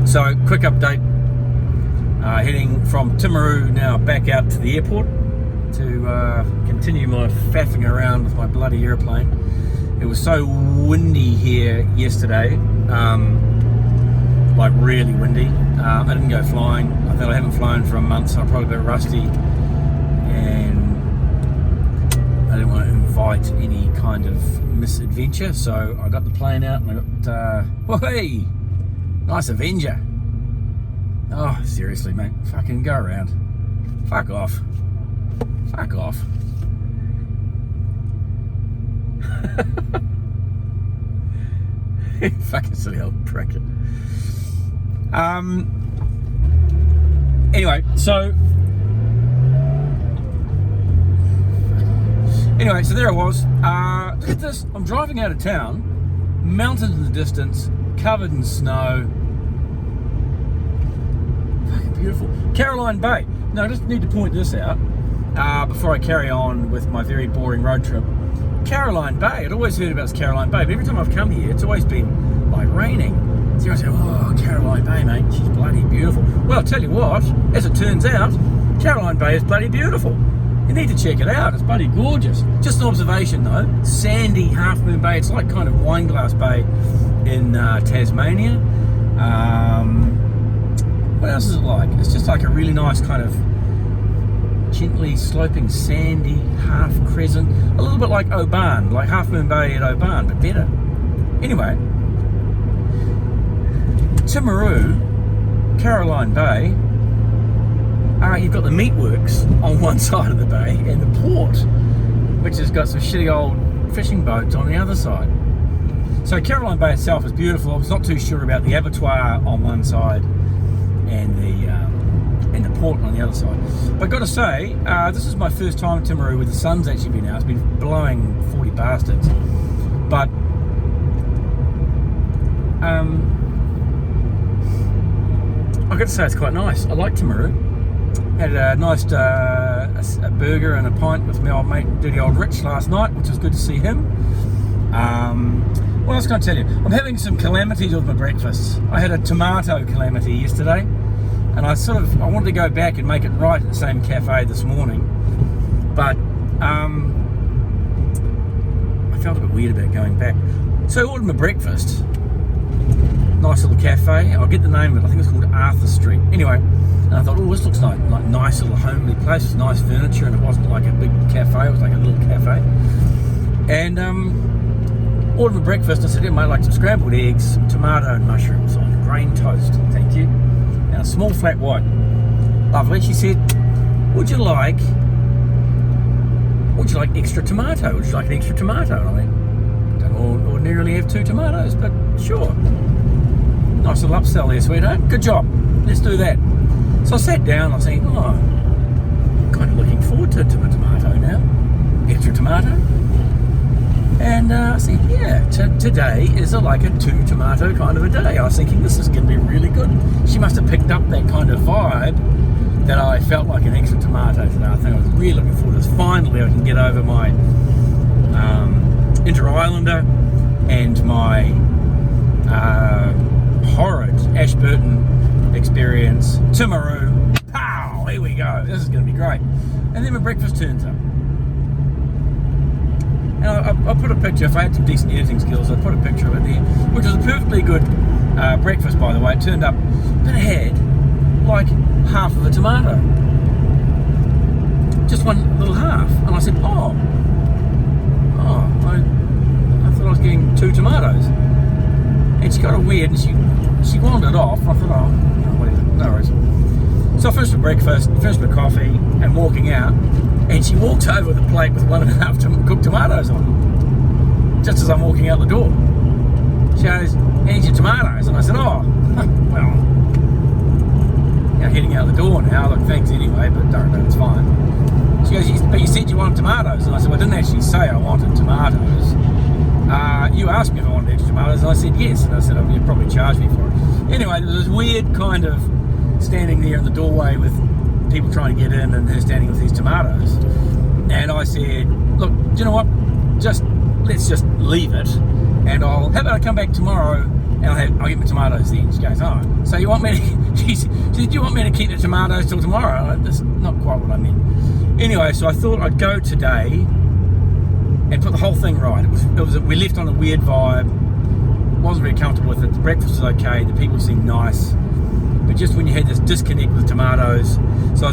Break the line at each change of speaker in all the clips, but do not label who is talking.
So quick update. Heading from Timaru now back out to the airport to continue my faffing around with my bloody airplane. It was so windy here yesterday, like really windy. I didn't go flying. I think I haven't flown for a month, so I'm probably a bit rusty, and I didn't want to invite any kind of misadventure, so I got the plane out and I got, well, hey, nice Avenger. Oh, seriously, mate, fucking go around. Fuck off. Fuck off. Fucking silly old prick. Anyway, so there I was. Look at this. I'm driving out of town, mountains in the distance, covered in snow. Fucking beautiful. Caroline Bay. Now, I just need to point this out before I carry on with my very boring road trip. Caroline Bay. I'd always heard about Caroline Bay, but every time I've come here, it's always been like raining. So I say, oh, Caroline Bay, mate, she's bloody beautiful. Well, I'll tell you what, as it turns out, Caroline Bay is bloody beautiful. You need to check it out. It's bloody gorgeous. Just an observation though, sandy Half Moon Bay. It's like kind of Wineglass Bay in Tasmania. What else is it like? It's just like a really nice kind of gently sloping sandy half crescent, a little bit like Oban, like Half Moon Bay at Oban, but better. Anyway, Timaru, Caroline Bay, you've got the meatworks on one side of the bay and the port, which has got some shitty old fishing boats on the other side. So Caroline Bay itself is beautiful. I was not too sure about the abattoir on one side and the port on the other side. But I've got to say, this is my first time at Timaru where the sun's actually been out. It's been blowing 40 bastards. But I've got to say it's quite nice. I like Timaru. Had a nice a burger and a pint with my old mate Dirty Old Rich last night, which was good to see him. What else can I tell you? I'm having some calamities with my breakfast. I had a tomato calamity yesterday, and I wanted to go back and make it right at the same cafe this morning, but I felt a bit weird about going back. So I ordered my breakfast. Nice little cafe. I'll get the name of it. I think it's called Arthur Street. Anyway, and I thought, oh, this looks like nice little homely place. It's nice furniture, and it wasn't like a big cafe. It was like a little cafe. And ordered my breakfast. I said, yeah, mate, I'd like some scrambled eggs, some tomato and mushrooms on grain toast. Thank you. And a small flat white. Lovely. She said, would you like extra tomato? Would you like an extra tomato? And I went, don't ordinarily have 2 tomatoes, but sure. Nice little upsell there, sweetheart. Good job. Let's do that. So I sat down. I was thinking, oh, I'm kind of looking forward to a tomato now. Extra tomato. And I said, yeah, today is like a 2 tomato kind of a day. I was thinking this is going to be really good. She must have picked up that kind of vibe that I felt like an extra tomato today. I think I was really looking forward to this. Finally, I can get over my Inter-Islander and my horrid Ashburton experience. Timaru. Pow! Here we go. This is going to be great. And then my breakfast turns up. And I put a picture, if I had some decent editing skills, I'd put a picture of it there, which was a perfectly good breakfast, by the way. It turned up, but it had like half of a tomato. Just one little half. And I said, I thought I was getting 2 tomatoes. And she got it weird, and she wandered off. I thought, whatever, no worries. So I finished my breakfast, finished my coffee, and walking out, and she walked over with a plate with 1.5 cooked tomatoes on it, just as I'm walking out the door. She goes, "Here's your tomatoes," and I said, "Oh, well, heading out the door now. Look, thanks anyway, but don't know, it's fine." She goes, "But you said you wanted tomatoes," and I said, "Well, I didn't actually say I wanted tomatoes. You asked me if I wanted extra tomatoes, and I said yes, and I said, you'd probably charge me for it." Anyway, there was this weird kind of standing there in the doorway with people trying to get in and her standing with these tomatoes, and I said, "Look, do you know what, let's just leave it, and how about I come back tomorrow and I'll get my tomatoes then. She goes, oh, so you want me to, she said, do you want me to keep the tomatoes till tomorrow? That's not quite what I meant. Anyway, so I thought I'd go today and put the whole thing right. We left on a weird vibe. Wasn't very comfortable with it. The breakfast was okay. The people seemed nice. But just when you had this disconnect with tomatoes. So I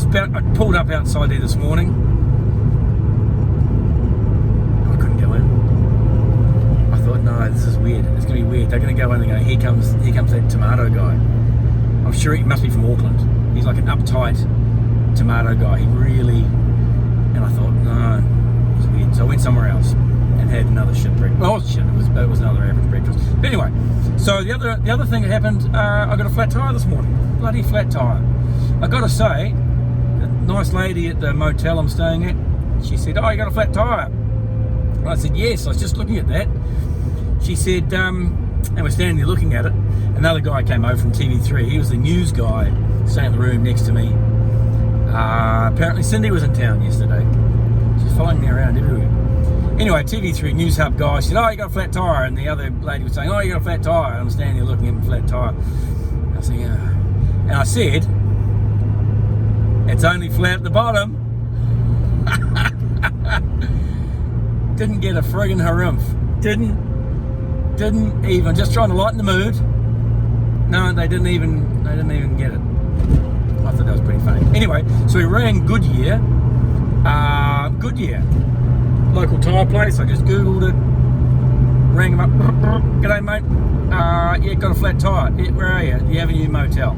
pulled up outside there this morning. I couldn't go in. I thought, no, this is weird. It's going to be weird. They're going to go in and go, here comes that tomato guy. I'm sure he must be from Auckland. He's like an uptight tomato guy. He really... And I thought, no, it was weird. So I went somewhere else and had another shit breakfast. Well, it was another average breakfast. But anyway, so the other thing that happened, I got a flat tyre this morning. Bloody flat tyre. I got to say, the nice lady at the motel I'm staying at, she said, oh, you got a flat tyre? And I said, yes. I was just looking at that. She said, and we're standing there looking at it. Another guy came over from TV3. He was the news guy staying in the room next to me. Apparently Cindy was in town yesterday. She's following me around everywhere. Anyway, TV3 News Hub guy said, oh, you got a flat tyre. And the other lady was saying, oh, you got a flat tyre. And I'm standing there looking at the flat tyre. I said, yeah. And I said, it's only flat at the bottom. Didn't get a friggin' harumph. Didn't even, just trying to lighten the mood. No, they didn't even get it. I thought that was pretty funny. Anyway, so we rang Goodyear. Goodyear. Local tyre place. I just Googled it. Rang them up. G'day, mate. Yeah, got a flat tyre. Yeah, where are you? The Avenue Motel.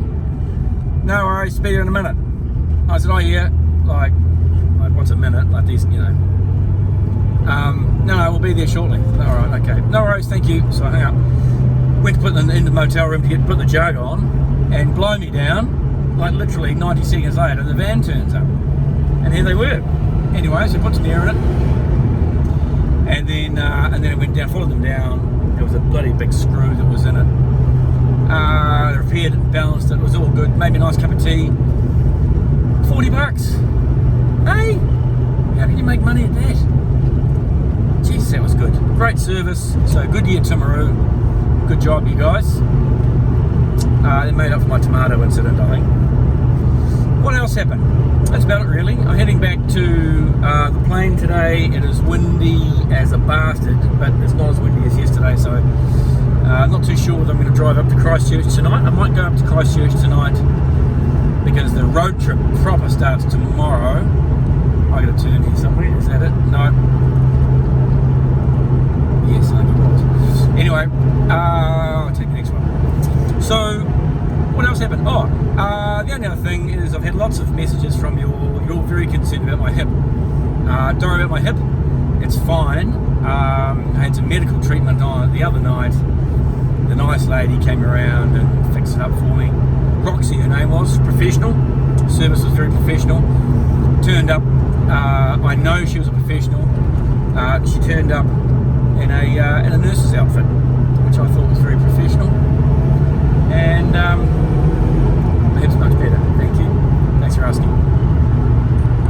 No worries, be there in a minute. I said, oh yeah. Like what's a minute? Like these, you know. No, we'll be there shortly. Alright, okay. No worries, thank you. So I hung up. Went to put them in the motel room to put the jug on and blow me down. Like literally 90 seconds later, the van turns up. And here they were. Anyway, so I put some air in it. And then it went down, followed them down. There was a bloody big screw that was in it. They repaired it and balanced it. It was all good. Made me a nice cup of tea. $40. Hey, how can you make money at that? Jeez, that was good. Great service. So Goodyear Timaru. Good job, you guys. They made up for my tomato incident, I think. What else happened? That's about it, really. I'm heading back to the plane today. It is windy as a bastard, but it's not as windy as yesterday, so I'm not too sure whether I'm going to drive up to Christchurch tonight. I might go up to Christchurch tonight because the road trip proper starts tomorrow. I got to turn here somewhere. Is that it? No. Yes, I think it was. Anyway, I'll take the next one. So, what else happened? Oh, the only other thing is I've had lots of messages from you're very concerned about my hip. Don't worry about my hip. It's fine. I had some medical treatment on it the other night. The nice lady came around and fixed it up for me. Roxy, her name was, professional. Service was very professional. Turned up. I know she was a professional. She turned up in a nurse's outfit.